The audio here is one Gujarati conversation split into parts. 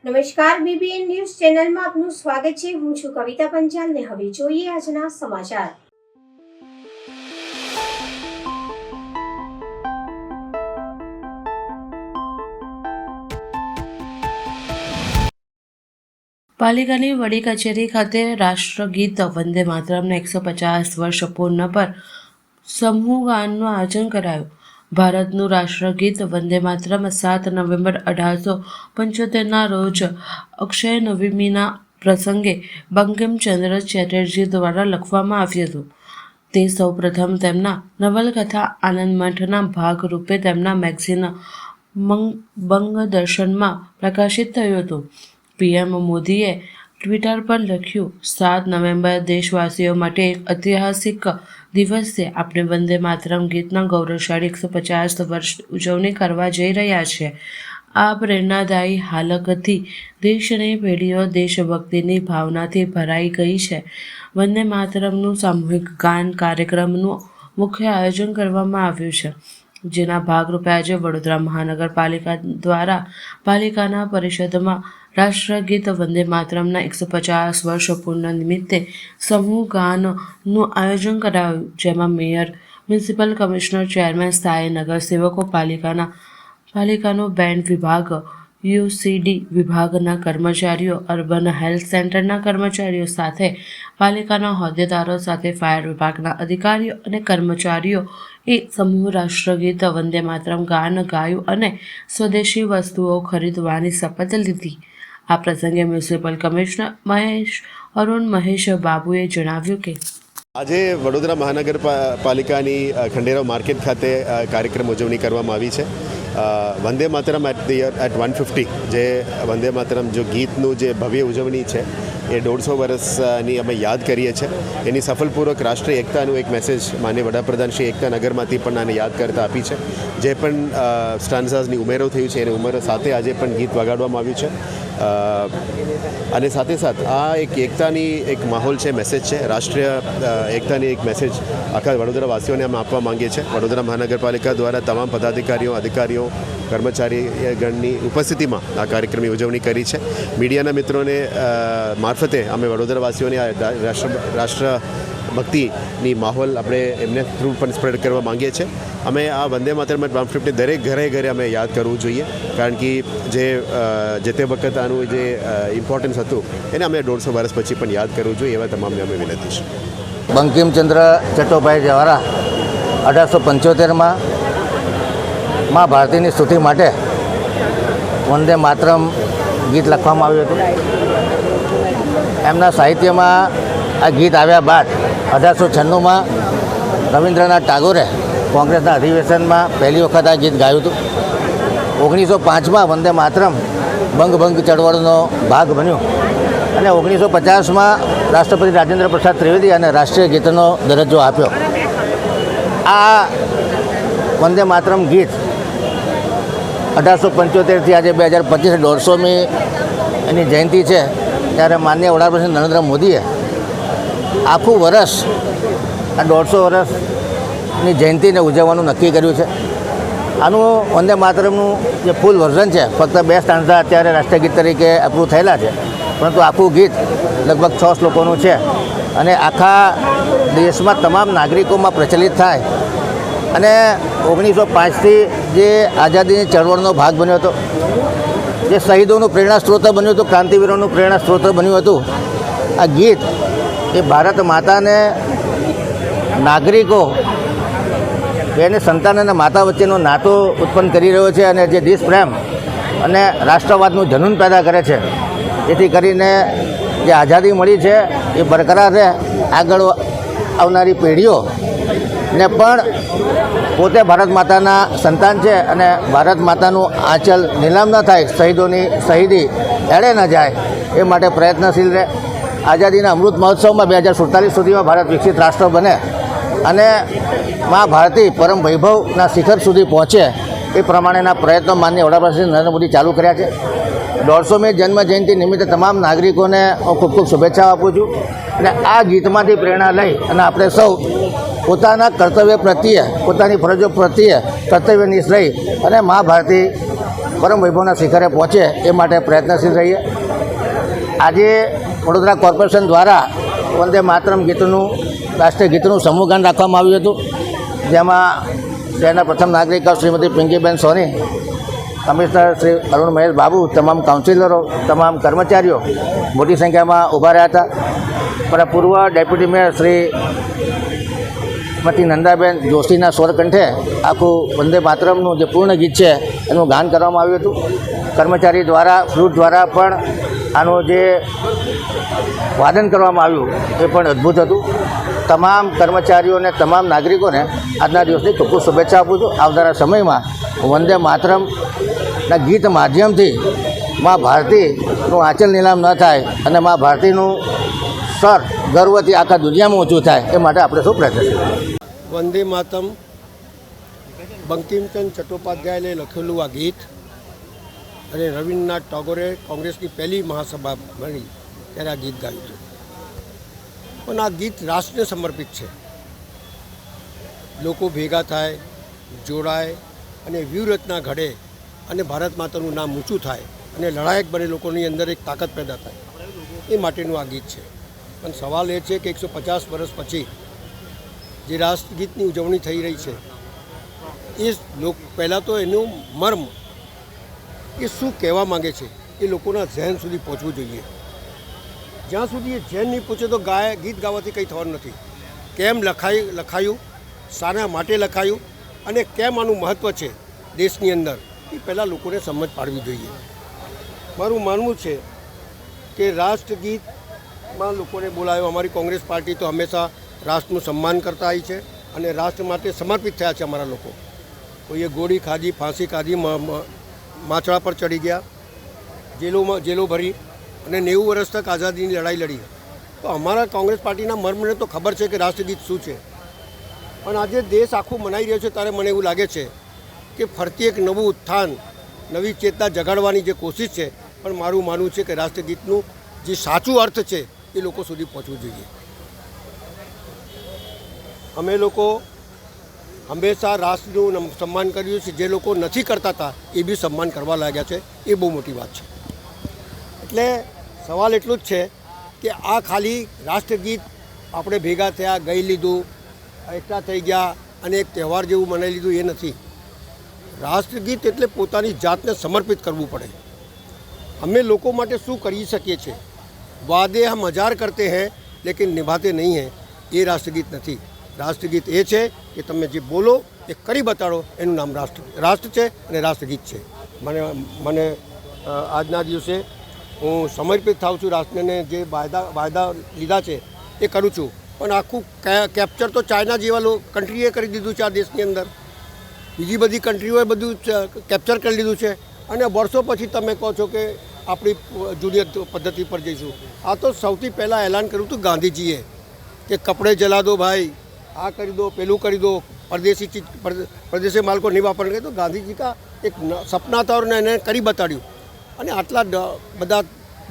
નમસ્કાર, બીબીએન ન્યૂઝ ચેનલમાં આપનું સ્વાગત છે। હું છું કવિતા પંચાલ ને હવે જોઈએ આજના સમાચાર। પાલિકાની વડી કચેરી ખાતે રાષ્ટ્રગીત વંદે માતરમના 150 વર્ષ પૂર્ણ પર સમૂહ ગાનનું આયોજન કરાયું। ભારતનું રાષ્ટ્રગીત વંદે માતરમ 7 નવેમ્બર 1875ના રોજ અક્ષય નવમીના પ્રસંગે બંકિમચંદ્ર ચેટર્જી દ્વારા લખવામાં આવ્યું હતું। તે સૌપ્રથમ તેમના નવલકથા આનંદમઠના ભાગરૂપે તેમના મેગઝીન બંગદર્શનમાં પ્રકાશિત થયું હતું। પીએમ મોદીએ ટ્વિટર પર લખ્યું, 7 નવેમ્બર દેશવાસીઓ માટે એક ઐતિહાસિક દિવસ છે। આપણે વંદે માતરમ ગીતના ગૌરવશાળી 150 વર્ષની ઉજવણી કરવા જઈ રહ્યા છીએ। આ પ્રેરણાદાયી હાલતથી દેશની પેઢીઓ દેશભક્તિની ભાવનાથી ભરાઈ ગઈ છે। વંદે માતરમનું સામૂહિક ગાન કાર્યક્રમનું મુખ્ય આયોજન કરવામાં આવ્યું છે, જેના ભાગરૂપે આજે વડોદરા મહાનગરપાલિકા દ્વારા પાલિકાના પરિષદમાં રાષ્ટ્રગીત વંદે માતરમના 150 વર્ષ પૂર્ણ નિમિત્તે સમૂહ ગાનનું આયોજન કરાયું, જેમાં મેયર, મ્યુનિસિપલ કમિશનર, ચેરમેન, સ્થાયી નગરસેવકો, પાલિકાનો બેન્ડ વિભાગ, યુસીડી વિભાગના કર્મચારીઓ, અર્બન હેલ્થ સેન્ટરના કર્મચારીઓ સાથે પાલિકાના હોદ્દેદારો સાથે ફાયર વિભાગના અધિકારીઓ અને કર્મચારીઓએ સમૂહ રાષ્ટ્રગીત વંદે માતરમ ગાન ગાયું અને સ્વદેશી વસ્તુઓ ખરીદવાની શપથ લીધી। આ પ્રસંગે મ્યુનિસિપલ કમિશનર અરુણ મહેશ બાબુએ જણાવ્યું કે આજે વડોદરા મહાનગરપાલિકાની ખંડેરાવ માર્કેટ ખાતે કાર્યક્રમ ઉજવણી કરવામાં આવી છે। વંદે માતરમ એટ 150 જે વંદે માતરમ જો ગીતનું જે ભવ્ય ઉજવણી છે એ 150 વર્ષની અમે યાદ કરીએ છીએ। એની સફળપૂર્વક રાષ્ટ્રીય એકતાનું એક મેસેજ માનનીય વડાપ્રધાન શ્રી એકતા નગરમાંથી પણ આને યાદ કરતા આપી છે। જે પણ સ્ટાન્ઝાસની ઉમેરો થયું છે એની ઉમેરો સાથે આજે પણ ગીત વગાડવામાં આવ્યું છે। અને સાથે સાથ આ એક એકતાની એક માહોલ છે, મેસેજ છે, રાષ્ટ્રીય એકતાની એક મેસેજ આખા વડોદરાવાસીઓને અમે આપવા માંગીએ છીએ। વડોદરા મહાનગરપાલિકા દ્વારા તમામ અધિકારીઓ કર્મચારીગણની ઉપસ્થિતિમાં આ કાર્યક્રમની ઉજવણી કરી છે। મીડિયાના મિત્રોને મારફતે અમે વડોદરાવાસીઓની આ રાષ્ટ્રભક્તિની માહોલ આપણે એમને થ્રુ પણ સ્પ્રેડ કરવા માંગીએ છીએ। અમે આ વંદે માતરમ 150 દરેક ઘરે અમે યાદ કરવું જોઈએ, કારણ કે જે તે વખત આનું જે ઇમ્પોર્ટન્સ હતું એને અમે 150 વર્ષ પછી પણ યાદ કરવું જોઈએ, એવા તમામને અમે વિનંતી છે। બંકિમચંદ્ર ચટ્ટોપાધ્યાય દ્વારા 1875માં મા ભારતીની સ્તુતિ માટે વંદે માતરમ ગીત લખવામાં આવ્યું હતું। એમના સાહિત્યમાં આ ગીત આવ્યા બાદ 1896માં રવિન્દ્રનાથ ટાગોરે કોંગ્રેસના અધિવેશનમાં પહેલી વખત આ ગીત ગાયું હતું। 1905માં વંદે માતરમ બંગભંગ ચળવળનો ભાગ બન્યું અને 1950માં રાષ્ટ્રપતિ રાજેન્દ્ર પ્રસાદ ત્રિવેદી અને રાષ્ટ્રીય ગીતનો દરજ્જો આપ્યો। આ વંદે માતરમ ગીત 1875થી આજે 2025 150મી એની જયંતિ છે, ત્યારે માનનીય વડાપ્રધાન નરેન્દ્ર મોદીએ આખું વર્ષ આ 150 વર્ષની જયંતિને ઉજવવાનું નક્કી કર્યું છે। આનું વંદે માતરમનું જે ફૂલ વર્ઝન છે, ફક્ત 2 સ્ટાન્ઝા અત્યારે રાષ્ટ્રીય ગીત તરીકે અપ્રૂવ થયેલા છે, પરંતુ આખું ગીત લગભગ 6 શ્લોકોનું છે અને આખા દેશમાં તમામ નાગરિકોમાં પ્રચલિત થાય અને 1905થી જે આઝાદીની ચળવળનો ભાગ બન્યો હતો, જે શહીદોનું પ્રેરણા સ્ત્રોત બન્યું હતું, ક્રાંતિવીરોનું પ્રેરણા સ્ત્રોત બન્યું હતું, આ ગીત એ ભારત માતાને નાગરિકો એને સંતાન અને માતા વચ્ચેનો નાતો ઉત્પન્ન કરી રહ્યો છે અને જે દેશ પ્રેમ અને રાષ્ટ્રવાદનું જનૂન પેદા કરે છે, જેથી કરીને જે આઝાદી મળી છે એ બરકરાર રહે, આગળ આવનારી પેઢીઓને પણ પોતે ભારત માતાના સંતાન છે અને ભારત માતાનું આંચલ નીલામ ન થાય, શહીદોની શહીદી એળે ન જાય, એ માટે પ્રયત્નશીલ રહે। આઝાદીના અમૃત મહોત્સવમાં 2047 સુધીમાં ભારત વિકસિત રાષ્ટ્ર બને અને મા ભારતી પરમ વૈભવના શિખર સુધી પહોંચે, એ પ્રમાણેના પ્રયત્નો માનનીય વડાપ્રધાન નરેન્દ્ર મોદી ચાલુ કર્યા છે। 150મી જન્મ જયંતિ નિમિત્તે તમામ નાગરિકોને હું ખૂબ ખૂબ શુભેચ્છાઓ આપું છું અને આ ગીતમાંથી પ્રેરણા લઈ અને આપણે સૌ પોતાના કર્તવ્ય પ્રત્યે, પોતાની ફરજો પ્રત્યે કર્તવ્યનિષ્ઠ રહી અને મા ભારતી પરમ વૈભવના શિખરે પહોંચે એ માટે પ્રયત્નશીલ રહીએ. આજે વડોદરા કોર્પોરેશન દ્વારા વંદે માતરમ ગીતનું રાષ્ટ્રીય ગીતનું સમૂહગાન રાખવામાં આવ્યું હતું, જેમાં શહેરના પ્રથમ નાગરિક શ્રીમતી પિંકીબેન સોની, કમિશનર શ્રી અરુણ મહેશ બાબુ, તમામ કાઉન્સિલરો, તમામ કર્મચારીઓ મોટી સંખ્યામાં ઊભા રહ્યા હતા. પણ પૂર્વ ડેપ્યુટી મેયર શ્રી શ્રીમતી નંદાબેન જોશીના સ્વરકંઠે આખું વંદે માતરમનું જે પૂર્ણ ગીત છે એનું ગાન કરવામાં આવ્યું હતું. કર્મચારી દ્વારા ફ્લૂટ દ્વારા પણ આનું જે વાદન કરવામાં આવ્યું એ પણ અદ્ભુત હતું. તમામ કર્મચારીઓને, તમામ નાગરિકોને આજના દિવસની ખૂબ ખૂબ શુભેચ્છા આપું છું. આવનારા સમયમાં વંદે માતરમના ગીત માધ્યમથી મા ભારતીનું આંચલ નીલામ ન થાય અને મા ભારતીનું સ્તર ગર્વથી આખા દુનિયામાં ઊંચું થાય એ માટે આપણે સૌ પ્રયત્નશીલ. વંદે માતરમ બંકિમચંદ ચટ્ટોપાધ્યાયે લખેલું આ ગીત અને રવિન્દ્રનાથ ટાગોરે કોંગ્રેસની પહેલી મહાસભા બની ત્યારે આ ગીત ગાયું હતું. પણ આ ગીત રાષ્ટ્રને સમર્પિત છે. લોકો ભેગા થાય, જોડાય અને વ્યૂહરચના ઘડે અને ભારત માતાનું નામ ઊંચું થાય અને લડાયક બને લોકોની અંદર એક તાકાત પેદા થાય એ માટેનું આ ગીત છે. પણ સવાલ એ છે કે 150 વર્ષ પછી જે રાષ્ટ્રગીતની ઉજવણી થઈ રહી છે એ પહેલાં તો એનું મર્મ એ શું કહેવા માગે છે એ લોકોના ઝેન સુધી પહોંચવું જોઈએ. જ્યાં સુધી એ ઝેન નહીં પહોંચે તો ગીત ગાવાથી કંઈ થવાનું નથી. કેમ લખાયું, શાના માટે લખાયું અને કેમ આનું મહત્ત્વ છે દેશની અંદર એ પહેલાં લોકોને સમજ પાડવી જોઈએ. મારું માનવું છે કે રાષ્ટ્રગીતમાં લોકોને બોલાયો. અમારી કોંગ્રેસ પાર્ટી તો હંમેશા રાષ્ટ્રનું સન્માન કરતા આવી છે અને રાષ્ટ્ર માટે સમર્પિત થયા છે અમારા લોકો. કોઈએ ગોળી ખાધી, ફાંસી ખાધી, માછડા પર ચડી ગયા, જેલો ભરી અને 90 વર્ષ તક આઝાદીની લડાઈ લડી. તો અમારા કોંગ્રેસ પાર્ટીના મર્મને તો ખબર છે કે રાષ્ટ્રગીત શું છે. પણ આજે દેશ આખું મનાઈ રહ્યો છે ત્યારે મને એવું લાગે છે કે ફરતી એક નવું ઉત્થાન, નવી ચેતના જગાડવાની જે કોશિશ છે. પણ મારું માનવું છે કે રાષ્ટ્રગીતનું જે સાચું અર્થ છે એ લોકો સુધી પહોંચવું જોઈએ. અમે લોકો હંમેશા રાષ્ટ્રનું સન્માન કર્યું છે. જે લોકો નથી કરતા હતા એ બી સન્માન કરવા લાગ્યા છે. એ બહુ મોટી વાત છે. એટલે સવાલ એટલું જ છે કે આ ખાલી રાષ્ટ્રગીત આપણે ભેગા થયા, ગાઈ લીધું, એકઠા થઈ ગયા અને એક તહેવાર જેવું મનાવી લીધું એ નથી. રાષ્ટ્રગીત એટલે પોતાની જાતને સમર્પિત કરવું પડે. અમે લોકો માટે શું કરી શકીએ છીએ? વાદે હમ હજાર કરતે હૈ લેકિન નિભાતે નહીં હૈ, એ રાષ્ટ્રગીત નથી. રાષ્ટ્રગીત એ છે કે તમે જે બોલો એ કરી બતાડો, એનું નામ રાષ્ટ્ર છે અને રાષ્ટ્રગીત છે. મને આજના દિવસે હું સમર્પિત થાઉં છું રાષ્ટ્રને. જે વાયદા લીધા છે એ કરું છું. પણ આખું કેપ્ચર તો ચાઇના જેવા કન્ટ્રીએ કરી દીધું છે આ દેશની અંદર. બીજી બધી કન્ટ્રીઓએ બધું કેપ્ચર કરી લીધું છે અને વર્ષો પછી તમે કહો છો કે આપણી જૂની પદ્ધતિ પર જઈશું. આ તો સૌથી પહેલાં એલાન કર્યું હતું ગાંધીજીએ કે કપડે જલા દો ભાઈ, આ કરી દો, પેલું કરી દો, પરદેશી ચીજ પરદેશી માલ કો નહીં વાપરને. તો ગાંધીજી કા એક સપના હતા અને એને કરી બતાડ્યું. અને આટલા બધા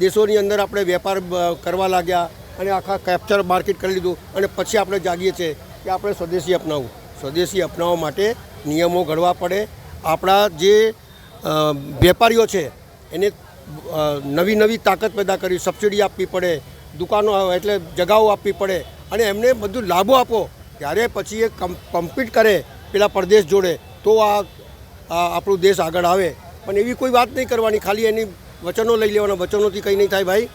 દેશોની અંદર આપણે વેપાર કરવા લાગ્યા અને આખા કેપ્ચર માર્કેટ કરી લીધું અને પછી આપણે જાગીએ છીએ કે આપણે સ્વદેશી અપનાવવું. સ્વદેશી અપનાવવા માટે નિયમો ઘડવા પડે. આપણા જે વેપારીઓ છે એને નવી તાકાત પેદા કરવી, સબસિડી આપવી પડે, દુકાનો એટલે જગાઓ આપવી પડે અને એમને બધું લાભો આપો. ત્યારે પછી એ કમ્પીટ કરે પેલા પરદેશ જોડે તો આ આપણું દેશ આગળ આવે. પણ એવી કોઈ વાત નહીં કરવાની, ખાલી એની વચનો લઈ લેવાના. વચનોથી કંઈ નહીં થાય ભાઈ.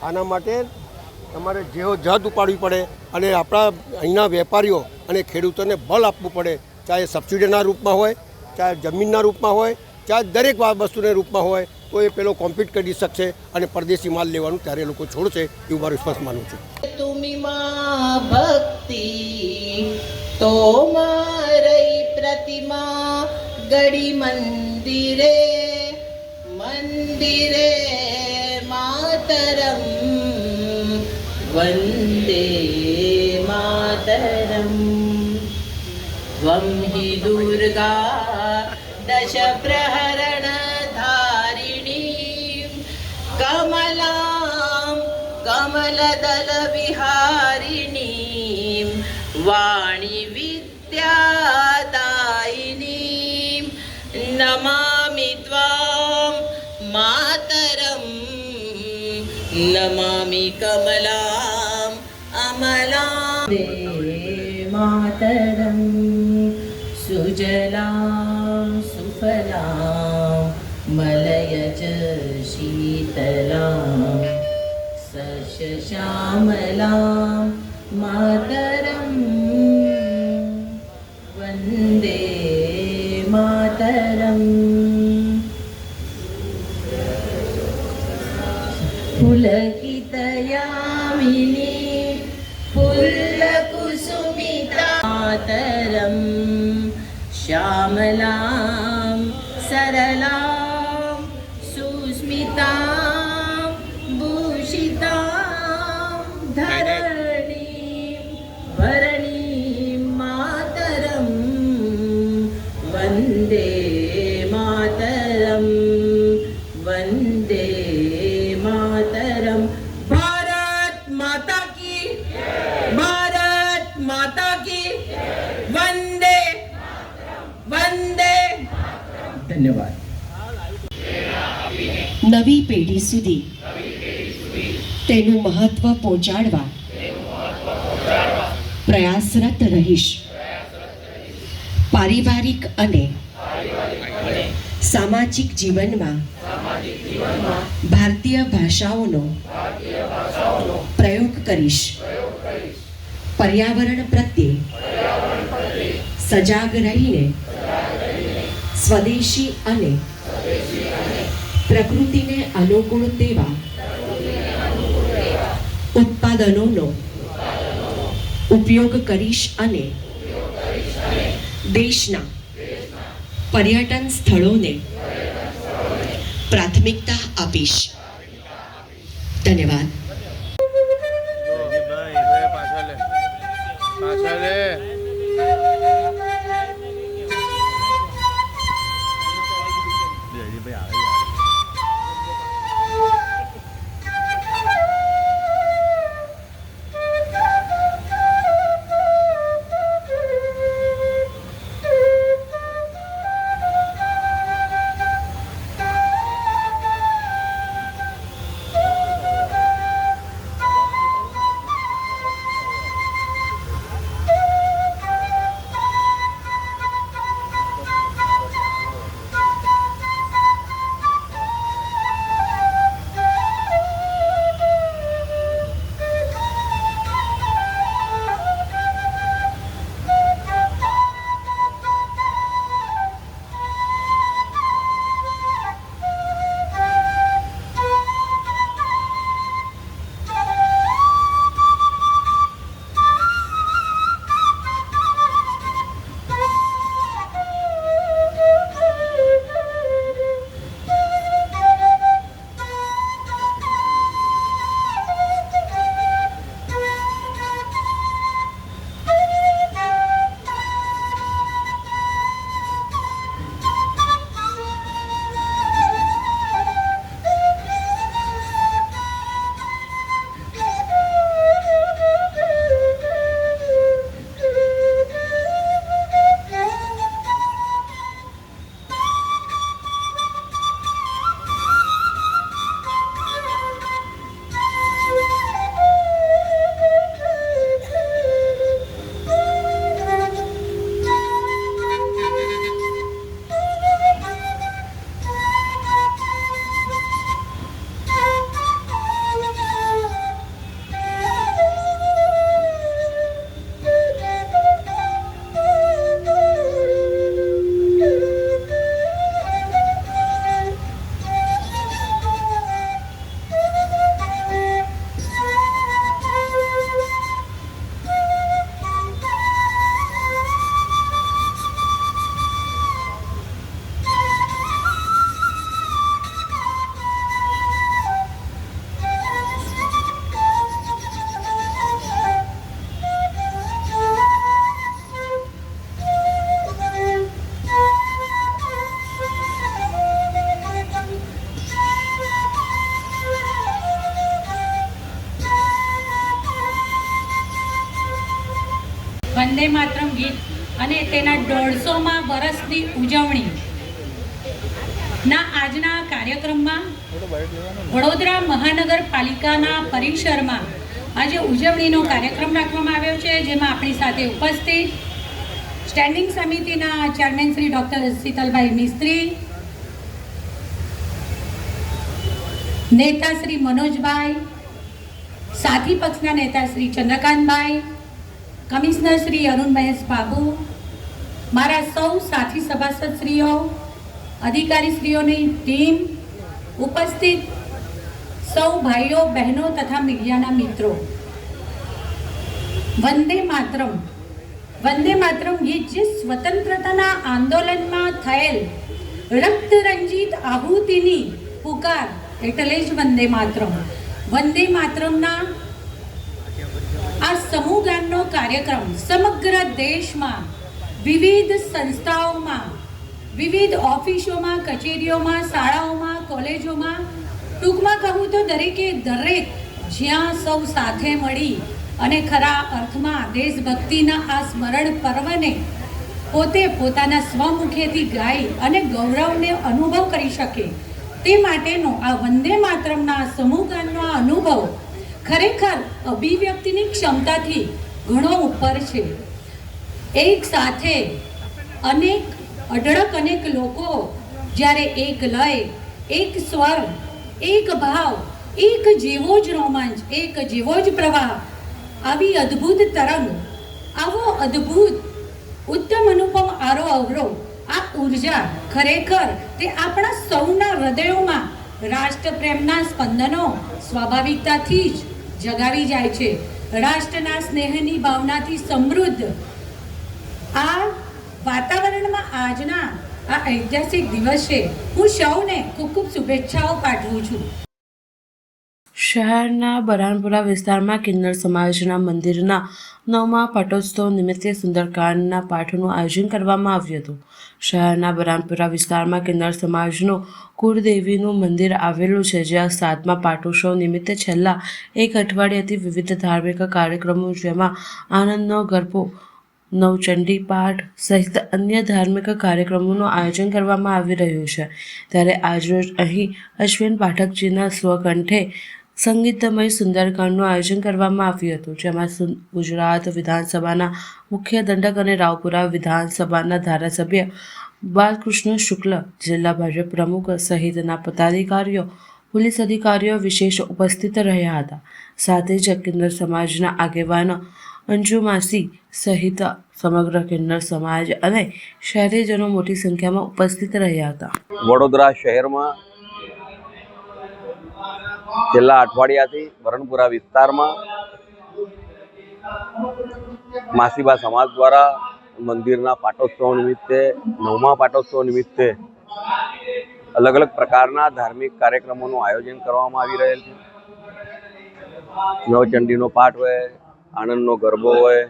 આના માટે તમારે જદ ઉપાડવી પડે અને આપણા અહીંના વેપારીઓ અને ખેડૂતોને બળ આપવું પડે. ચાહે સબસિડીના રૂપમાં હોય, ચાહે જમીનના રૂપમાં હોય, ચાહે દરેક વસ્તુના રૂપમાં હોય, તો એ પેલો કોમ્પીટ કરી શકશે અને પરદેશી માલ લેવાનું ત્યારે લોકો છોડશે એવું મારું સ્પષ્ટ માનવું છે. તુમી માં ભક્તિ તો મારી પ્રતિમા ગડી મંદિરે મંદિરે માતરમ વંદે માતરમ ત્વં હિ દુર્ગા દશ પ્રહરણ ધારિણી કમલાં કમલદલ વિહારિણી વાણી વિદ્યાદાયિની નમામિ ત્વાં कमलाम् अमलां दे मातरं सुजलां सुफलां मलयज शीतलां सस्यश्यामलां मातरं वन्दे मातरम् पुलकितयामिनी पुल्लकुसुमिता मातरं श्यामलां सरलां सुस्मितां भूषितां धरणीं भरणीं मातरं वन्दे मातरं वन्दे मातरम। भारत माता की, भारत माता की, वंदे वंदे। धन्यवाद। નવી પેઢી સુધી તેનું મહત્વ પહોંચાડવા પ્રયાસરત રહીશ. પારિવારિક અને સામાજિક જીવનમાં ભારતીય ભાષાઓનો પ્રયોગ કરીશ. પર્યાવરણ પ્રત્યે સજાગ રહીને સ્વદેશી અને પ્રકૃતિને અનુકૂળ તેવા ઉત્પાદનોનો ઉપયોગ કરીશ અને દેશના પર્યટન સ્થળોને પ્રાથમિકતા આપીશ. ધન્યવાદ. વંદે માતરમ ગીત અને તેના 150મા વર્ષની ઉજવણી ના આજના કાર્યક્રમમાં વડોદરા મહાનગરપાલિકાના પરિસરમાં આજે ઉજવણીનો કાર્યક્રમ રાખવામાં આવ્યો છે, જેમાં આપણી સાથે ઉપસ્થિત સ્ટેન્ડિંગ સમિતિના ચેરમેન શ્રી ડૉક્ટર શીતલભાઈ મિસ્ત્રી, નેતા શ્રી મનોજભાઈ, સાથી પક્ષના નેતા શ્રી ચંદ્રકાંતભાઈ, કમિશનર શ્રી અરુણ મહેશ બાબુ, મારા સૌ સાથી સભાસદશ્રીઓ, અધિકારીશ્રીઓની ટીમ, ઉપસ્થિત સૌ ભાઈઓ બહેનો તથા મીડિયાના મિત્રો, વંદે માતરમ ગીત જે સ્વતંત્રતાના આંદોલનમાં થયેલ રક્તરંજિત આહુતિની પુકાર એટલે જ વંદે માતરમના આ સમૂહગાનનો કાર્યક્રમ સમગ્ર દેશમાં વિવિધ સંસ્થાઓમાં, વિવિધ ઓફિસોમાં, કચેરીઓમાં, શાળાઓમાં, કોલેજોમાં, ટૂંકમાં કહું તો દરેક જ્યાં સૌ સાથે મળી અને ખરા અર્થમાં દેશભક્તિના આ સ્મરણ પર્વને પોતે પોતાના સ્વમુખેથી ગાઈ અને ગૌરવને અનુભવ કરી શકે તે માટેનો આ વંદે માતરમના સમૂહગાનનો આ અનુભવ ખરેખર અભિવ્યક્તિની ક્ષમતાથી ઘણો ઉપર છે. એક સાથે અનેક લોકો જ્યારે એક લય, એક સ્વર, એક ભાવ, એક જેવો જ રોમાંચ, એક જેવો જ પ્રવાહ, આવી અદ્ભુત તરંગ, આવો અદ્ભુત ઉત્તમ અનુપમ આરો અવરો, આ ઉર્જા ખરેખર તે આપણા સૌના હૃદયોમાં રાષ્ટ્રપ્રેમના સ્પંદનો સ્વાભાવિકતાથી જ જગાવી જાય છે. રાષ્ટ્રના સ્નેહની ભાવનાથી સમૃદ્ધ આ વાતાવરણમાં આજના આ ઐતિહાસિક દિવસે હું સૌને ખૂબ ખૂબ શુભેચ્છાઓ પાઠવું છું. શહેરના બરાનપુરા વિસ્તારમાં કિન્નર સમાજના મંદિરના 9મા પાટોત્સવ નિમિત્તે સુંદરકાંડના પાઠનું આયોજન કરવામાં આવ્યું હતું. શહેરના બરાનપુરા વિસ્તારમાં કિન્નર સમાજનું કુળદેવીનું મંદિર આવેલું છે, જ્યાં 7મા પાટોત્સવ નિમિત્તે છેલ્લા એક અઠવાડિયાથી વિવિધ ધાર્મિક કાર્યક્રમો, જેમાં આનંદનો ગરબો, નવચંડી પાઠ સહિત અન્ય ધાર્મિક કાર્યક્રમોનું આયોજન કરવામાં આવી રહ્યું છે. ત્યારે આજરોજ અહીં અશ્વિન પાઠકજીના સ્વકંઠે સંગીતમય સુંદરકાંડનું આયોજન કરવામાં આવ્યું હતું, જેમાં ગુજરાત વિધાનસભાના મુખ્ય દંડક અને રાવપુરા વિધાનસભાના ધારાસભ્ય બાલકૃષ્ણ શુક્લ, જિલ્લા ભાજપ પ્રમુખ સહિતના પદાધિકારીઓ, પોલીસ અધિકારીઓ વિશેષ ઉપસ્થિત રહ્યા હતા. સાથે જ કિન્નર સમાજના આગેવાનો અંજુ માસી સહિત સમગ્ર કિન્નર સમાજ અને શહેરીજનો મોટી સંખ્યામાં ઉપસ્થિત રહ્યા હતા. વડોદરા શહેરમાં છેલ્લા અઠવાડિયાથી બરણપુરા વિસ્તારમાં માસીબા સમાજ દ્વારા મંદિરના પાટોત્સવ નિમિત્તે, 9મા પાટોત્સવ નિમિત્તે અલગ અલગ પ્રકારના ધાર્મિક કાર્યક્રમોનું આયોજન કરવામાં આવી રહેલ છે. નવચંડીનો પાઠ હોય, આનંદનો ગરબો હોય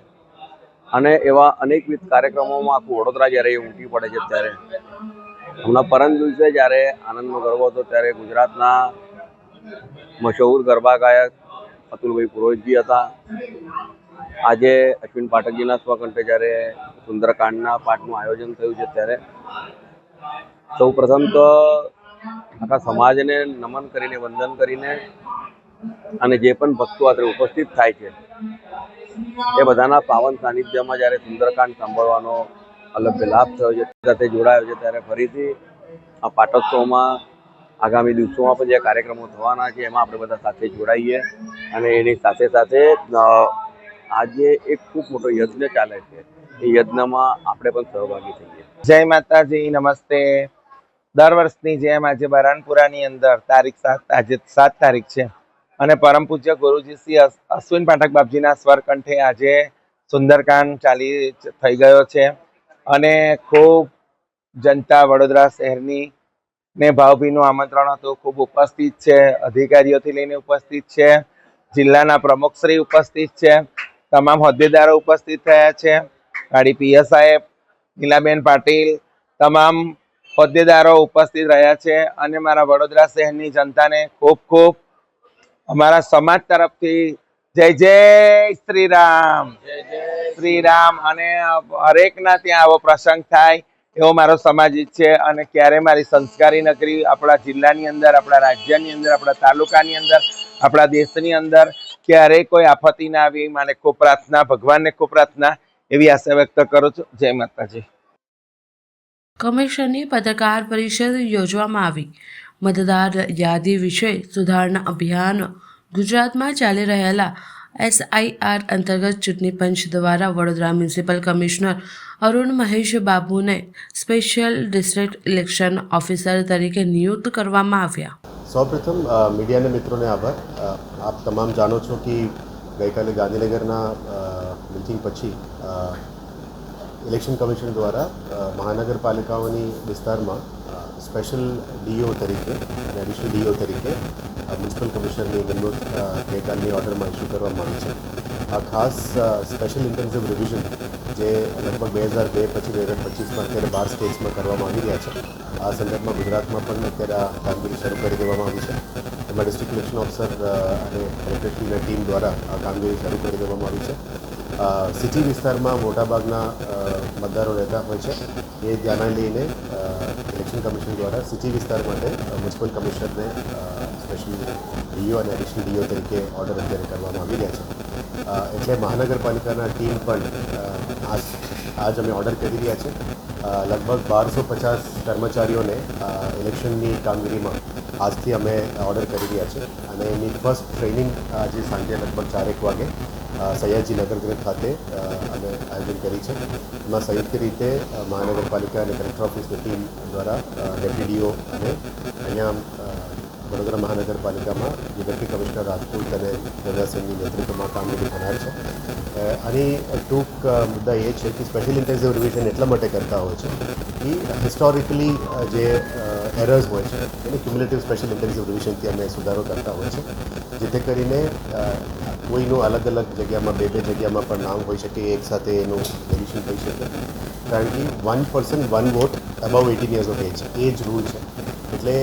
અને એવા અનેકવિધ કાર્યક્રમોમાં આખું વડોદરા જ્યારે ઉમટી પડે છે. ત્યારે હમણાં પરમ દિવસે જ્યારે આનંદનો ગરબો હતો ત્યારે ગુજરાતના મશહૂર ગરબા ગાયક અતુલભાઈ પુરોહિતજી હતા. આજે અશ્વિન પાઠકજીના સ્વકંઠે જ્યારે સુંદરકાંડના પાઠનું આયોજન થયું છે, ત્યારે સૌ પ્રથમ તો આખા સમાજને નમન કરીને, વંદન કરીને અને જે પણ ભક્તો અત્રે ઉપસ્થિત થાય છે એ બધાના પાવન સાનિધ્યમાં જ્યારે સુંદરકાંડ સાંભળવાનો અલગ લાભ થયો છે, સાથે જોડાયો છે. ત્યારે ફરીથી આ પાટોત્સવમાં આગામી દિવસોમાં પણ જે કાર્યક્રમો થવાના છે એમાં આપણે બધા સાથે જોડાઈએ અને એની સાથે સાથે આજે એક ખૂબ મોટો યજ્ઞ ચાલે છે, એ યજ્ઞમાં આપણે પણ સહભાગી થઈએ. જય માતાજી, નમસ્તે. દર વર્ષની જેમ આજે બરાનપુરાની અંદર આજે 7 તારીખ છે અને પરમ પૂજ્ય ગુરુજી શ્રી અશ્વિન પાઠક બાપજીના સ્વરકંઠે આજે સુંદરકાંડ થઈ ગયો છે અને ખૂબ જનતા વડોદરા શહેરની ને ભાવભીનું આમંત્રણ હતું. ખૂબ ઉપસ્થિત છે, અધિકારીઓથી લઈને ઉપસ્થિત છે, જિલ્લાના પ્રમુખશ્રી ઉપસ્થિત છે, તમામ હોદ્દેદારો ઉપસ્થિત થયા છે, ગાડી પીએસ સાહેબ, નીલાબેન પાટીલ, તમામ હોદ્દેદારો ઉપસ્થિત રહ્યા છે અને મારા વડોદરા શહેરની જનતાને ખૂબ ખૂબ અમારા સમાજ તરફથી જય જય શ્રી રામ, શ્રી રામ. અને હરેકના ત્યાં આવો પ્રસંગ થાય એવો મારો સમાજ ઈચ્છે અને ક્યારે મારી સંસ્કારી નગરી આપણા જિલ્લાની અંદર, આપણા રાજ્યની અંદર, આપણા તાલુકાની અંદર, આપણા દેશની અંદર ક્યારેય કોઈ આફતી ના આવી, માને ખૂબ પ્રાર્થના, ભગવાનને ખૂબ પ્રાર્થના, એવી આશા વ્યક્ત કરું છું. જય માતાજી. કમિશનની પત્રકાર પરિષદ યોજવામાં આવી. મતદાર યાદી વિશે સુધારણા અભિયાન. ગુજરાતમાં ચાલી રહેલા SIR અંતર્ગત ચૂંટણી પંચ દ્વારા વડોદરા મ્યુનિસિપલ કમિશનર અરુણ મહેશ બાબુને સ્પેશિયલ ડિસ્ટ્રિક્ટ ઇલેક્શન ઓફિસર તરીકે નિયુક્ત કરવામાં આવ્યા. સૌપ્રથમ મીડિયાના મિત્રોને આભાર. આપ તમામ જાણો છો કે ગઈકાલે ગાંધીનગરના મિટિંગ પછી ઇલેક્શન કમિશન દ્વારા મહાનગરપાલિકાઓની વિસ્તારમાં સ્પેશિયલ DO તરીકે અને એડિશનલ DO તરીકે મ્યુનિસિપલ કમિશનરની નિમણૂક ગઈકાલની ઓર્ડરમાં ઇસ્યુ કરવામાં આવી છે. આ ખાસ સ્પેશિયલ ઇન્ટેન્સિવ રિવિઝન જે લગભગ 2002 પછી 2025માં અત્યારે 12 સ્ટેટ્સમાં કરવામાં આવી રહ્યા છે. આ સંદર્ભમાં ગુજરાતમાં પણ અત્યારે આ કામગીરી શરૂ કરી દેવામાં આવી છે. એમાં ડિસ્ટ્રિક્ટ ઇલેક્શન ઓફિસર અને કલેક્ટરની ટીમ દ્વારા આ કામગીરી શરૂ કરી દેવામાં આવી છે. સિટી વિસ્તારમાં મોટાભાગના મતદારો રહેતા હોય છે. એ ધ્યાને લઈને ઇલેક્શન કમિશન દ્વારા સિટી વિસ્તાર માટે મ્યુનિસિપલ કમિશનરને સ્પેશિયલ DO અને એડિશનલ DO તરીકે ઓર્ડર અત્યારે કરવામાં આવી રહ્યા છે. એટલે મહાનગરપાલિકાના ટીમ પણ આજ અમે ઓર્ડર કરી રહ્યા છે. લગભગ 1250 કર્મચારીઓને ઇલેક્શનની કામગીરીમાં આજથી અમે ઓર્ડર કરી રહ્યા છે અને એની ફર્સ્ટ ટ્રેનિંગ આજે સાંજે લગભગ 4-1 વાગે સયાજી નગરગૃહ ખાતે અમે આયોજન કરી છે. એમાં સંયુક્ત રીતે મહાનગરપાલિકા અને કલેક્ટર ઓફિસની ટીમ દ્વારા ડેપ્યુટી DO અને અહીંયા વડોદરા મહાનગરપાલિકામાં જે ડેપ્યુટી કમિશનર રાજપૂત અને દેવરાજસિંહની નેતૃત્વમાં કામગીરી થનાર છે. આની ટૂંક મુદ્દા એ છે કે સ્પેશિયલ ઇન્ટેન્સિવ રિવિઝન એટલા માટે કરતા હોય છે કે હિસ્ટોરિકલી જે એરર્સ હોય છે એને ક્યુમ્યુલેટિવ સ્પેશિયલ ઇન્ટેન્સિવ રિવિઝનથી અમે સુધારો કરતા હોય છે, જેથી કરીને કોઈનું અલગ અલગ જગ્યામાં બે જગ્યામાં પણ નામ હોઈ શકે, એક સાથે એનું એડિશન થઈ શકે. કારણ કે 1 person 1 vote અબાવ 18 years of એજ એ જ રૂલ છે. એટલે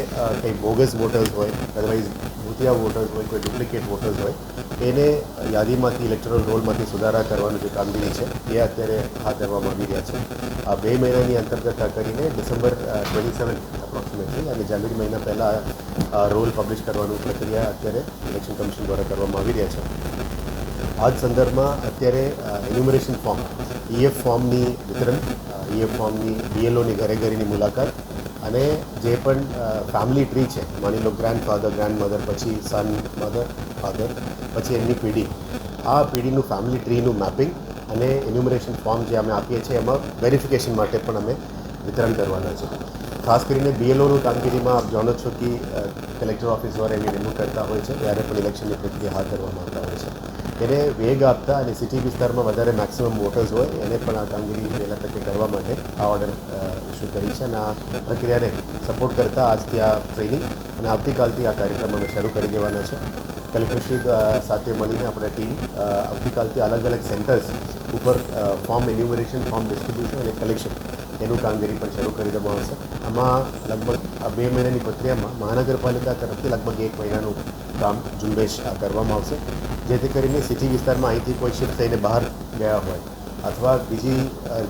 કંઈ બોગસ વોટર્સ હોય, અદરવાઇઝ ભૂતિયા વોટર્સ હોય, કોઈ ડુપ્લિકેટ વોટર્સ હોય, એને યાદીમાંથી ઇલેક્ટોરલ રોલમાંથી સુધારા કરવાનું જે કામગીરી છે એ અત્યારે હાથ ધરવામાં આવી રહ્યા છે. આ 2 મહિનાની અંતર્ગત કરીને ડિસેમ્બર 27 અપ્રોક્સિમેટલી અને જાન્યુઆરી મહિના પહેલાં રોલ પબ્લિશ કરવાનું પ્રક્રિયા અત્યારે ઇલેક્શન કમિશન દ્વારા કરવામાં આવી રહ્યા છે. આ જ સંદર્ભમાં અત્યારે એન્યુમરેશન ફોર્મ, EF ફોર્મની વિતરણ, EF ફોર્મની BLOની ઘરે ઘરેની મુલાકાત અને જે પણ ફેમિલી ટ્રી છે, માની લો ગ્રેન્ડફાધર, ગ્રેન્ડમધર, પછી સન, મધર, ફાધર, પછી એમની પેઢી, આ પેઢીનું ફેમિલી ટ્રીનું મેપિંગ અને એન્યુમરેશન ફોર્મ જે અમે આપીએ છીએ એમાં વેરિફિકેશન માટે પણ અમે વિતરણ કરવાના છે. ખાસ કરીને BLOનું કામગીરીમાં આપ જાણો છો કે કલેક્ટર ઓફિસ દ્વારા એની નિમણૂક કરતા હોય છે ત્યારે પણ ઇલેક્શનની પ્રક્રિયા હાથ ધરવામાં આવતા હોય છે. એને વેગ આપતા અને સિટી વિસ્તારમાં વધારે મેક્સિમમ વોટર્સ હોય એને પણ આ કામગીરી વહેલા તકે કરવા માટે આ ઓર્ડર ઇસ્યુ કરી છે અને આ પ્રક્રિયાને સપોર્ટ કરતા આજથી આ ટ્રેનિંગ અને આવતીકાલથી આ કાર્યક્રમ અમે શરૂ કરી દેવાના છે. કલેક્ટરશ્રી સાથે મળીને આપણે ટીમ આવતીકાલથી અલગ અલગ સેન્ટર્સ ઉપર ફોર્મ એન્યુમરેશન, ફોર્મ ડિસ્ટ્રીબ્યુશન અને કલેક્શન એનું કામગીરી પણ શરૂ કરી દેવામાં આવશે. આમાં લગભગ આ 2 મહિનાની પ્રક્રિયામાં મહાનગરપાલિકા તરફથી લગભગ 1 મહિનાનું કામ ઝુંબેશ કરવામાં આવશે, જેથી કરીને સિટી વિસ્તારમાં અહીંથી કોઈ શિફ્ટ થઈને બહાર ગયા હોય અથવા બીજી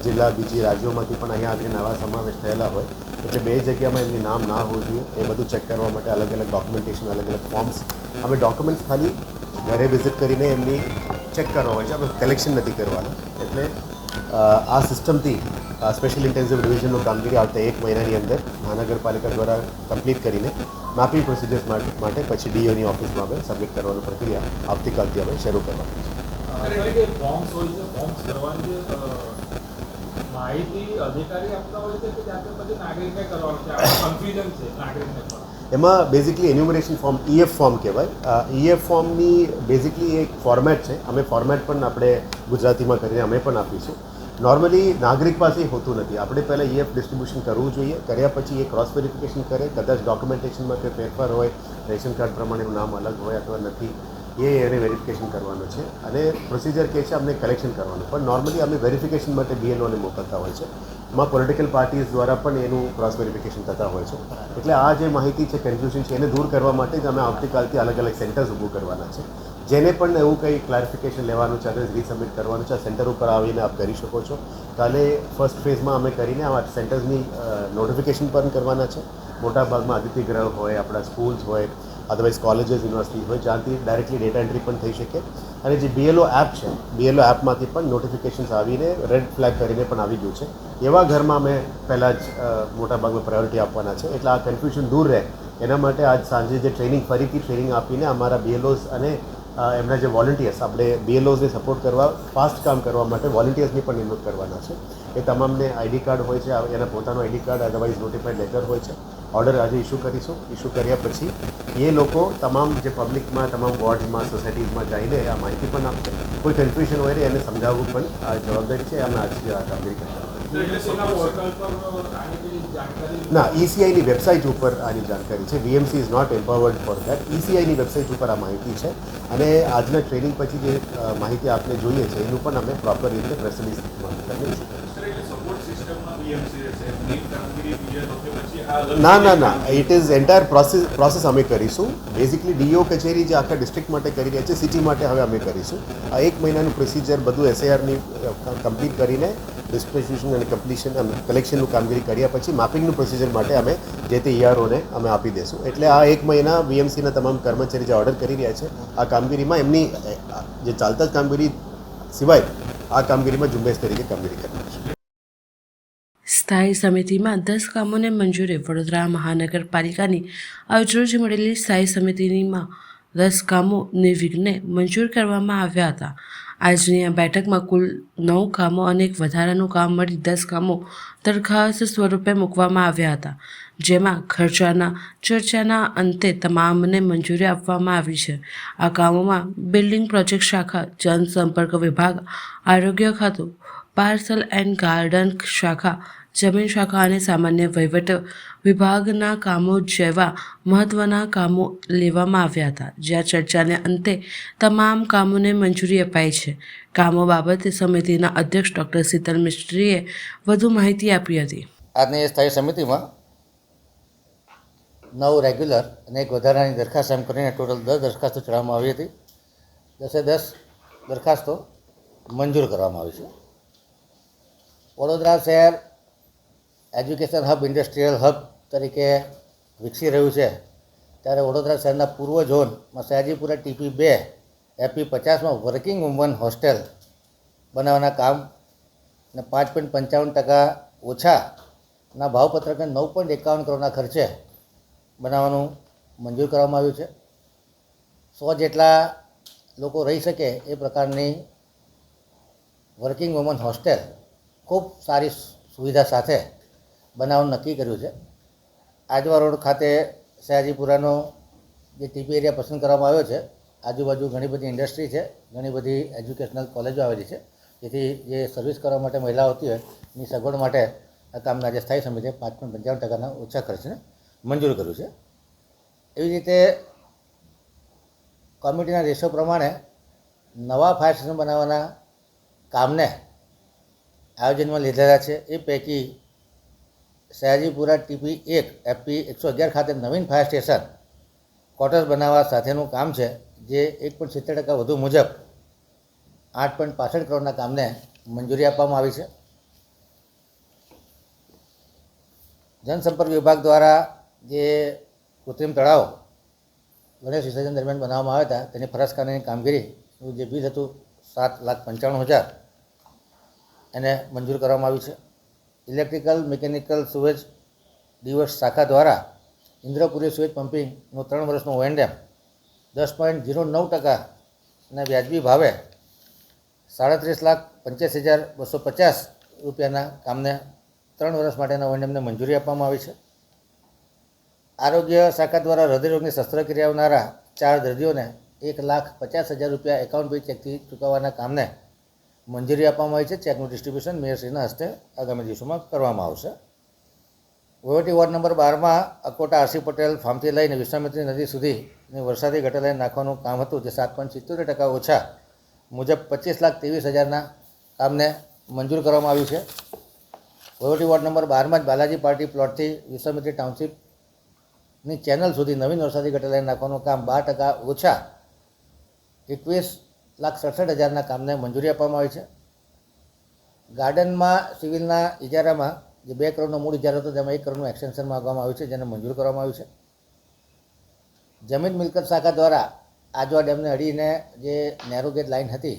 જિલ્લા, બીજી રાજ્યોમાંથી પણ અહીંયા આગળ નવા સમાવેશ થયેલા હોય એટલે 2 જગ્યામાં એમની નામ ના હોવું જોઈએ એ બધું ચેક કરવા માટે અલગ અલગ ડોક્યુમેન્ટેશન, અલગ અલગ ફોર્મ્સ અમે ડોક્યુમેન્ટ્સ ખાલી ઘરે વિઝિટ કરીને એમની ચેક કરવા હોય છે, અમે કલેક્શન નથી કરવાના. એટલે આ સિસ્ટમથી સ્પેશિયલ ઇન્ટેન્સિવ રિવિઝનનું કામગીરી આવતા 1 મહિનાની અંદર મહાનગરપાલિકા દ્વારા કમ્પ્લીટ કરીને મેપિંગ પ્રોસિજર્સ માટે પછી DOની ઓફિસમાં અમે સબમિટ કરવાની પ્રક્રિયા આવતીકાલથી અમે શરૂ કરવાની છે. એમાં basically enumeration form EF form કહેવાય. EF ફોર્મની બેઝિકલી એક ફોર્મેટ છે. અમે ફોર્મેટ પણ આપણે ગુજરાતીમાં કરીને અમે પણ આપીશું. નોર્મલી નાગરિક પાસે હોતું નથી. આપણે પહેલાં EF ડિસ્ટ્રીબ્યુશન કરવું જોઈએ. કર્યા પછી એ ક્રોસ વેરિફિકેશન કરે, કદાચ ડોક્યુમેન્ટેશનમાં કંઈ ફેરફાર હોય, રેશન કાર્ડ પ્રમાણેનું નામ અલગ હોય અથવા નથી, એને વેરિફિકેશન કરવાનું છે અને પ્રોસિજર કે છે અમને કલેક્શન કરવાનું. પણ નોર્મલી અમે વેરિફિકેશન માટે BLOને મોકલતા હોય છે. એમાં પોલિટિકલ પાર્ટીઝ દ્વારા પણ એનું ક્રોસ વેરિફિકેશન થતા હોય છે. એટલે આ જે માહિતી છે, કન્ફ્યુઝન છે, એને દૂર કરવા માટે જ અમે આવતીકાલથી અલગ અલગ સેન્ટર્સ ઊભું કરવાના છે, જેને પણ એવું કંઈ ક્લારિફિકેશન લેવાનું છે, અગર રીસબમિટ કરવાનું છે, આ સેન્ટર ઉપર આવીને આપ કરી શકો છો. કાલે ફર્સ્ટ ફેઝમાં અમે કરીને આ સેન્ટર્સની નોટિફિકેશન પણ કરવાના છે. મોટા ભાગમાં અતિથિ ગૃહ હોય, આપણા સ્કૂલ્સ હોય, અદરવાઇઝ કોલેજીસ, યુનિવર્સિટીઝ હોય, જ્યાંથી ડાયરેક્ટલી ડેટા એન્ટ્રી પણ થઈ શકે. અને જે BLO એપ છે, BLO એપમાંથી પણ નોટિફિકેશન્સ આવીને રેડ ફ્લેગ કરીને પણ આવી ગયું છે. એવા ઘરમાં અમે પહેલાં જ મોટા ભાગમાં પ્રાયોરિટી આપવાના છે. એટલે આ કન્ફ્યુઝન દૂર રહે એના માટે આજ સાંજે જે ફરીથી ટ્રેનિંગ આપીને અમારા BLOs અને એમના જે વોલન્ટિયર્સ, આપણે BLOsને સપોર્ટ કરવા, ફાસ્ટ કામ કરવા માટે વોલન્ટિયર્સની પણ નિમણૂક કરવાના છે. એ તમામને ID કાર્ડ હોય છે, એના પોતાનો ID card, otherwise notified letter હોય છે. ઓર્ડર આજે ઇસ્યુ કરીશું. ઇસ્યુ કર્યા પછી એ લોકો તમામ જે પબ્લિકમાં, તમામ વોર્ડમાં, સોસાયટીઝમાં જઈને આ માહિતી પણ આપશે. કોઈ કન્ફ્યુઝન હોય એને સમજાવવું પણ આ જવાબદારી છે. અમે આજે આ કામગીરી કરતા ના, ECIની વેબસાઇટ ઉપર આની જાણકારી છે. VMC is not empowered for that. ECIની વેબસાઇટ ઉપર આ માહિતી છે. અને આજના ટ્રેનિંગ પછી જે માહિતી આપને જોઈએ છે એનું પણ અમે પ્રોપર રીતે પ્રેસ રિલીઝમાં કરીશું. ના, ઇટ ઇઝ એન્ટાયર પ્રોસેસ અમે કરીશું. બેઝિકલી DO કચેરી જે આખા ડિસ્ટ્રિક્ટ માટે કરી રહ્યા છે, સિટી માટે હવે અમે કરીશું. આ 1 મહિનાનું પ્રોસિજર બધું SARની કમ્પ્લીટ કરીને ડિસ્ટ્રીબ્યુશન અને કલેક્શનનું કામગીરી કર્યા પછી માપિંગનું પ્રોસિજર માટે અમે જે તે EROને અમે આપી દઈશું. એટલે આ 1 મહિના VMCના તમામ કર્મચારી જે ઓર્ડર કરી રહ્યા છે આ કામગીરીમાં એમની જે ચાલતા જ કામગીરી સિવાય આ કામગીરીમાં ઝુંબેશ તરીકે કામગીરી કરવાની છે. સ્થાયી સમિતિમાં 10 કામોને મંજૂરી. વડોદરા મહાનગરપાલિકાની આજરોજ મળેલી સ્થાયી સમિતિમાં 10 કામો નિર્વિઘ્ને મંજૂર કરવામાં આવ્યા હતા. આજની આ બેઠકમાં કુલ 9 કામો અને એક વધારાનું કામ મળી 10 કામો દરખાસ્ત સ્વરૂપે મૂકવામાં આવ્યા હતા. જેમાં ચર્ચાના અંતે તમામને મંજૂરી આપવામાં આવી છે. આ કામોમાં બિલ્ડિંગ પ્રોજેક્ટ શાખા, જનસંપર્ક વિભાગ, આરોગ્ય ખાતું, પાર્સલ એન્ડ ગાર્ડન શાખા, જમીન શાખા અને સામાન્ય વહીવટ વિભાગના કામો જેવા મહત્ત્વના કામો લેવામાં આવ્યા હતા. જ્યાં ચર્ચાને અંતે તમામ કામોને મંજૂરી અપાઈ છે. કામો બાબતે સમિતિના અધ્યક્ષ ડૉક્ટર શીતલ મિસ્ત્રીએ વધુ માહિતી આપી હતી. આજની સ્થાયી સમિતિમાં 9 રેગ્યુલર અને એક વધારાની દરખાસ્ત એમ કરીને ટોટલ 10 દરખાસ્તો ચડાવવામાં આવી હતી. 10 દરખાસ્તો મંજૂર કરવામાં આવી છે. વડોદરા શહેર એજ્યુકેશન હબ, ઇન્ડસ્ટ્રીયલ હબ તરીકે વિકસી રહ્યું છે ત્યારે વડોદરા શહેરના પૂર્વ ઝોનમાં સયાજીપુરા TP2 FP50માં વર્કિંગ વુમન હોસ્ટેલ બનાવવાના કામ અને 5.55% ઓછાના ભાવપત્રકને 9.51 કરોડના ખર્ચે બનાવવાનું મંજૂર કરવામાં આવ્યું છે. 100 જેટલા લોકો રહી શકે એ પ્રકારની વર્કિંગ વુમન હોસ્ટેલ ખૂબ સારી સુવિધા સાથે બનાવવાનું નક્કી કર્યું છે. આજવા રોડ ખાતે સયાજીપુરાનો જે TP એરિયા પસંદ કરવામાં આવ્યો છે, આજુબાજુ ઘણી બધી ઇન્ડસ્ટ્રી છે, ઘણી બધી એજ્યુકેશનલ કોલેજો આવેલી છે. જેથી જે સર્વિસ કરવા માટે મહિલાઓ આવતી હોય એની સગવડ માટે આ કામના જે સ્થાયી સમિતિએ 5.55% ઓછા ખર્ચને મંજૂર કર્યું છે. એવી રીતે કમિટીના રેશિયો પ્રમાણે નવા ફાયર સ્ટેશન બનાવવાના કામને આયોજનમાં લીધેલા છે. એ પૈકી સયાજીપુરા TP1 FP111 ખાતે નવીન ફાયર સ્ટેશન ક્વાર્ટર્સ બનાવવા સાથેનું કામ છે, જે 1.70% વધુ મુજબ 8.65 કરોડના કામને મંજૂરી આપવામાં આવી છે. જનસંપર્ક વિભાગ દ્વારા જે કૃત્રિમ તળાવ ગણેશ વિસર્જન દરમિયાન બનાવવામાં આવ્યા હતા તેની ફરજખાનાની કામગીરીનું જે બિલ હતું 7,95,000 એને મંજૂર કરવામાં આવ્યું છે. ઇલેક્ટ્રિકલ મિકેનિકલ સુવેજ ડિવર્સ શાખા દ્વારા ઇન્દ્રપુરી સુવેજ પમ્પિંગનું 3 વર્ષનું ONDM 10.09% વ્યાજબી ભાવે 37,85,250 રૂપિયાના કામને 3 વર્ષ માટેના ONDMને મંજૂરી આપવામાં આવી છે. આરોગ્ય શાખા દ્વારા હૃદયરોગની શસ્ત્રક્રિયા આવનારા 4 દર્દીઓને 1,50,000 રૂપિયા એકાઉન્ટ પે ચેકથી ચૂકવવાના કામને મંજૂરી આપવામાં આવી છે. ચેકનું ડિસ્ટ્રીબ્યુશન મેયરશ્રીના હસ્તે આગામી દિવસોમાં કરવામાં આવશે. વહીવટી વોર્ડ નંબર 12માં અકોટા RC પટેલ ફાર્મથી લઈને વિશ્વામિત્રી નદી સુધીની વરસાદી ગટર લાઈન નાખવાનું કામ હતું, જે 7.77% ઓછા મુજબ 25,23,000ના કામને મંજૂર કરવામાં આવ્યું છે. વહીવટી વોર્ડ નંબર 12માં જ બાલાજી પાર્ટી પ્લોટથી વિશ્વામિત્રી ટાઉનશીપની ચેનલ સુધી નવીન વરસાદી ગટર લાઈન નાખવાનું કામ 12% ઓછા 21,67,000 કામને મંજૂરી આપવામાં આવી છે. ગાર્ડનમાં સિવિલના ઇજારામાં જે 2 કરોડનો મૂળ ઇજારો હતો તેમાં 1 કરોડનું એક્સટેન્શન માગવામાં આવ્યું છે, જેને મંજૂર કરવામાં આવ્યું છે. જમીન મિલકત શાખા દ્વારા આજવા ડેમને અડીને જે નેરો ગેજ લાઇન હતી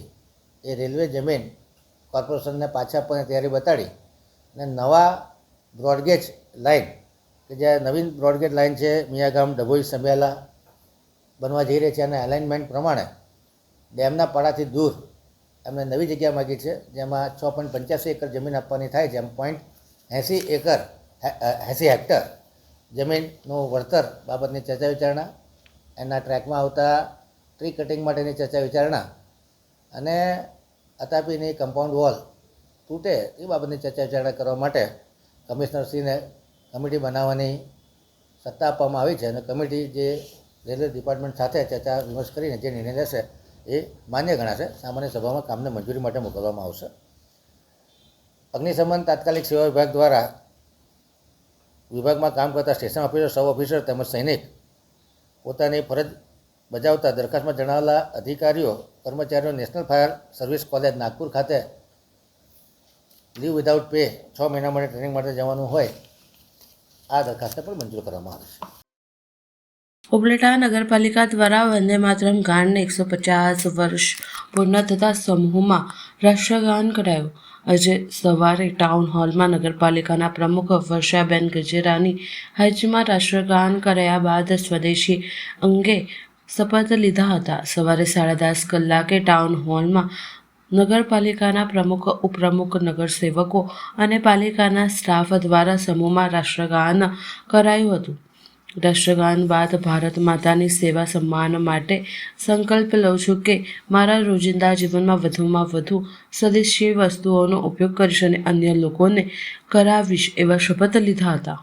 એ રેલવે જમીન કોર્પોરેશનને પાછા આપવાની તૈયારી બતાડી અને નવા બ્રોડગેજ લાઇન કે જે નવીન બ્રોડગેજ લાઇન છે મિયાગામ ડભોઈ સમિયાલા બનવા જઈ રહી છે અને એલાઇનમેન્ટ પ્રમાણે ડેમના પાળાથી દૂર એમને નવી જગ્યા માગી છે, જેમાં 6.85 એકર જમીન આપવાની થાય, જેમ 0.80 હેક્ટર જમીનનું વળતર બાબતની ચર્ચા વિચારણા, એના ટ્રેકમાં આવતા ટ્રી કટિંગ માટેની ચર્ચા વિચારણા અને અતાપીની કમ્પાઉન્ડ વોલ તૂટે એ બાબતની ચર્ચા વિચારણા કરવા માટે કમિશનરશ્રીને કમિટી બનાવવાની સત્તા આપવામાં આવી છે અને કમિટી જે રેલવે ડિપાર્ટમેન્ટ સાથે ચર્ચા વિમર્શ કરીને જે નિર્ણય લેશે એ માન્ય ગણાશે. સામાન્ય સભામાં કામને મંજૂરી માટે મોકલવામાં આવશે. અગ્નિશમન તાત્કાલિક સેવા વિભાગ દ્વારા વિભાગમાં કામ કરતા સ્ટેશન ઓફિસર, સબ ઓફિસર તેમજ સૈનિક પોતાની ફરજ બજાવતા દરખાસ્તમાં જણાવેલા અધિકારીઓ કર્મચારીઓ national fire service college Nagpur ખાતે લીવ વિધાઉટ પે 6 મહિના માટે ટ્રેનિંગ માટે જવાનું હોય આ દરખાસ્તને પણ મંજૂર કરવામાં આવે છે. ઉપલેટા નગરપાલિકા દ્વારા વંદે માતરમ ગાનને 150 વર્ષ પૂર્ણ થતા સમૂહમાં રાષ્ટ્રગાન કરાયું. આજે સવારે ટાઉન હોલમાં નગરપાલિકાના પ્રમુખ વર્ષાબેન ગજેરાની હાજરીમાં રાષ્ટ્રગાન કરાયા બાદ સ્વદેશી અંગે શપથ લીધા હતા. સવારે 10:30 કલાકે ટાઉન હોલમાં નગરપાલિકાના પ્રમુખ, ઉપપ્રમુખ, નગરસેવકો અને પાલિકાના સ્ટાફ દ્વારા સમૂહમાં રાષ્ટ્રગાન કરાયું હતું. રાષ્ટ્રગાન બાદ ભારત માતાની સેવા સન્માન માટે સંકલ્પ લઉં છું કે મારા રોજિંદા જીવનમાં વધુમાં વધુ સ્વદેશી વસ્તુઓનો ઉપયોગ કરીશ અને અન્ય લોકોને કરાવીશ એવા શપથ લીધા હતા.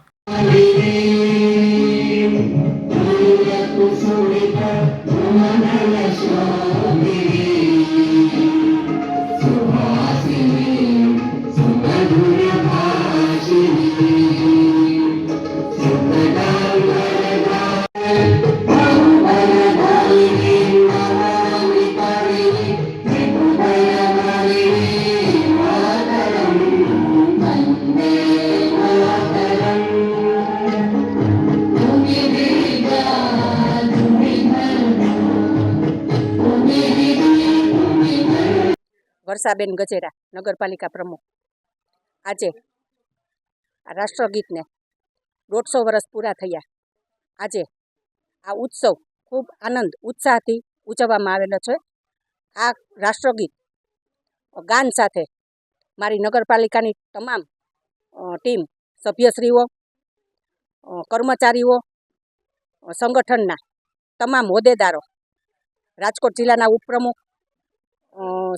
વર્ષાબેન ગજેરા, નગરપાલિકા પ્રમુખ. આજે રાષ્ટ્રગીતને 150 વર્ષ પૂરા થયા. આજે આ ઉત્સવ ખૂબ આનંદ ઉત્સાહથી ઉજવવામાં આવેલો છે. આ રાષ્ટ્રગીત ગાન સાથે મારી નગરપાલિકાની તમામ ટીમ, સભ્યશ્રીઓ, કર્મચારીઓ, સંગઠનના તમામ હોદ્દેદારો, રાજકોટ જિલ્લાના ઉપપ્રમુખ,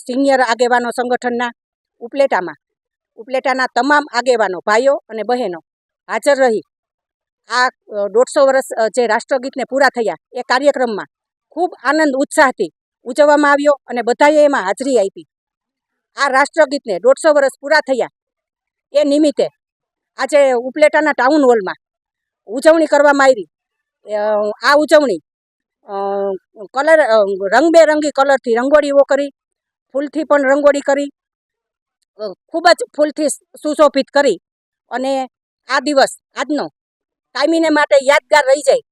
સિનિયર આગેવાનો સંગઠનના, ઉપલેટાના તમામ આગેવાનો, ભાઈઓ અને બહેનો હાજર રહી આ 150 વર્ષ જે રાષ્ટ્રગીતને પૂરા થયા એ કાર્યક્રમમાં ખૂબ આનંદ ઉત્સાહથી ઉજવવામાં આવ્યો અને બધાએ એમાં હાજરી આપી. આ રાષ્ટ્રગીતને 150 વર્ષ પૂરા થયા એ નિમિત્તે આજે ઉપલેટાના ટાઉન હોલમાં ઉજવણી કરવામાં આવી. આ ઉજવણી રંગબેરંગી કલરથી રંગોળીઓ કરી, ફૂલથી પણ રંગોળી કરી, ખૂબ જ ફૂલથી સુશોભિત કરી અને આ દિવસ આજનો કાયમીને માટે યાદગાર રહી જાય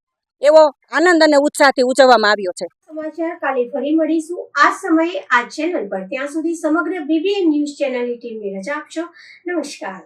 એવો આનંદ અને ઉત્સાહથી ઉજવવામાં આવ્યો છે. સમાચાર કાલે ફરી મળીશું આ સમયે આ ચેનલ પર. ત્યાં સુધી સમગ્ર BBN ન્યૂઝ ચેનલની ટીમને રજા આપશો. નમસ્કાર.